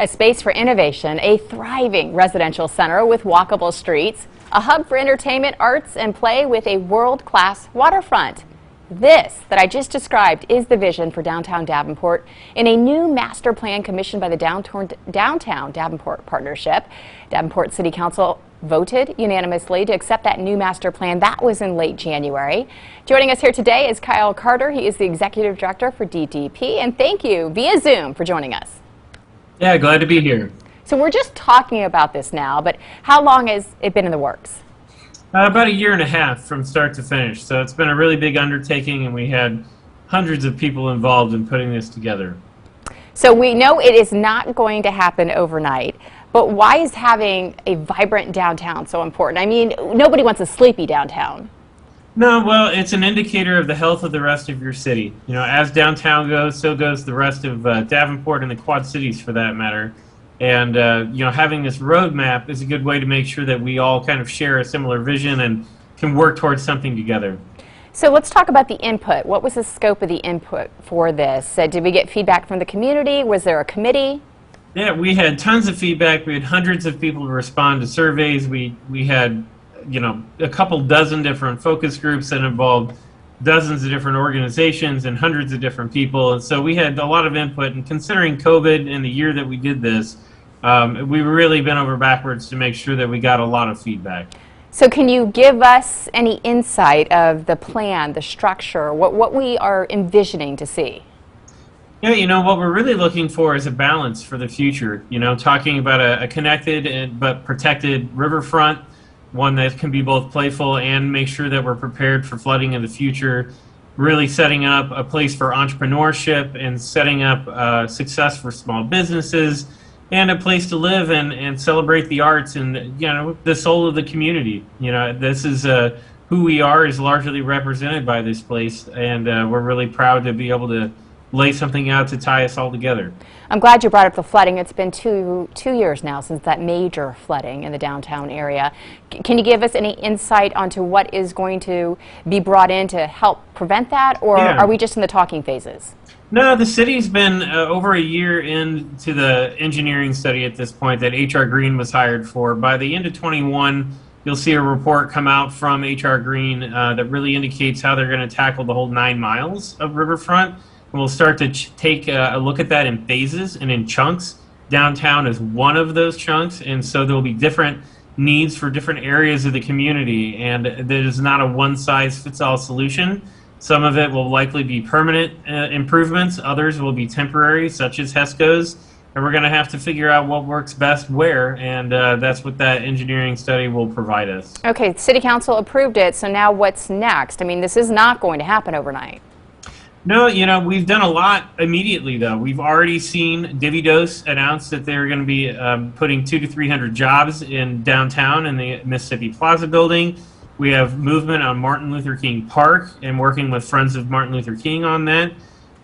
A space for innovation, a thriving residential center with walkable streets, a hub for entertainment, arts, and play with a world-class waterfront. This that I just described is the vision for downtown Davenport in a new master plan commissioned by the Downtown Davenport Partnership. Davenport City Council voted unanimously to accept that new master plan. That was in late January. Joining us here today is Kyle Carter. He is the Executive Director for DDP. And thank you via Zoom for joining us. Yeah, glad to be here. So we're just talking about this now, but how long has it been in the works? About a year and a half from start to finish. So it's been a really big undertaking, and we had hundreds of people involved in putting this together. So we know it is not going to happen overnight, but why is having a vibrant downtown so important? I mean, nobody wants a sleepy downtown. No, well, it's an indicator of the health of the rest of your city. You know, as downtown goes, so goes the rest of Davenport and the Quad Cities for that matter. And, you know, having this roadmap is a good way to make sure that we all kind of share a similar vision and can work towards something together. So let's talk about the input. What was the scope of the input for this? Did we get feedback from the community? Was there a committee? Yeah, we had tons of feedback. We had hundreds of people to respond to surveys. We had, you know, a couple dozen different focus groups that involved dozens of different organizations and hundreds of different people. And so we had a lot of input. And considering COVID and the year that we did this, we've really been over backwards to make sure that we got a lot of feedback. So can you give us any insight of the plan, the structure, what we are envisioning to see? Yeah, you know, what we're really looking for is a balance for the future. You know, talking about a connected but protected riverfront, one that can be both playful and make sure that we're prepared for flooding in the future, really setting up a place for entrepreneurship and setting up success for small businesses, and a place to live and celebrate the arts and, you know, the soul of the community. You know, this is who we are is largely represented by this place, and we're really proud to be able to lay something out to tie us all together. I'm glad you brought up the flooding. It's been two years now since that major flooding in the downtown area. Can you give us any insight onto what is going to be brought in to help prevent that, or are we just in the talking phases? No, the city's been over a year into the engineering study at this point that HR Green was hired for. By the end of 21, you'll see a report come out from HR Green that really indicates how they're going to tackle the whole 9 miles of riverfront. We'll start to take a look at that in phases and in chunks. Downtown is one of those chunks, and so there will be different needs for different areas of the community, and there is not a one-size-fits-all solution. Some of it will likely be permanent improvements, others will be temporary, such as HESCOs, and we're going to have to figure out what works best where, and that's what that engineering study will provide us. Okay, City Council approved it, so now what's next? I mean, this is not going to happen overnight. No, you know, we've done a lot immediately, though. We've already seen Dividos announce that they're going to be putting 200 to 300 jobs in downtown in the Mississippi Plaza building. We have movement on Martin Luther King Park and working with Friends of Martin Luther King on that.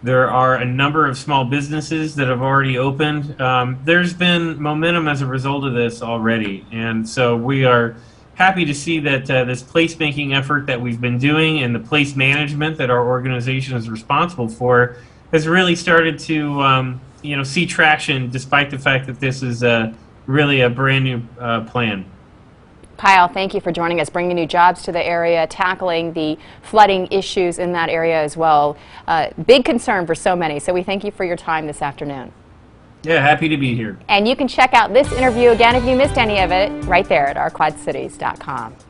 There are a number of small businesses that have already opened. There's been momentum as a result of this already, and so we are happy to see that this placemaking effort that we've been doing and the place management that our organization is responsible for has really started to you know, see traction despite the fact that this is really a brand new plan. Kyle, thank you for joining us, bringing new jobs to the area, tackling the flooding issues in that area as well. Big concern for so many, so we thank you for your time this afternoon. Yeah, happy to be here. And you can check out this interview again if you missed any of it right there at ourquadcities.com.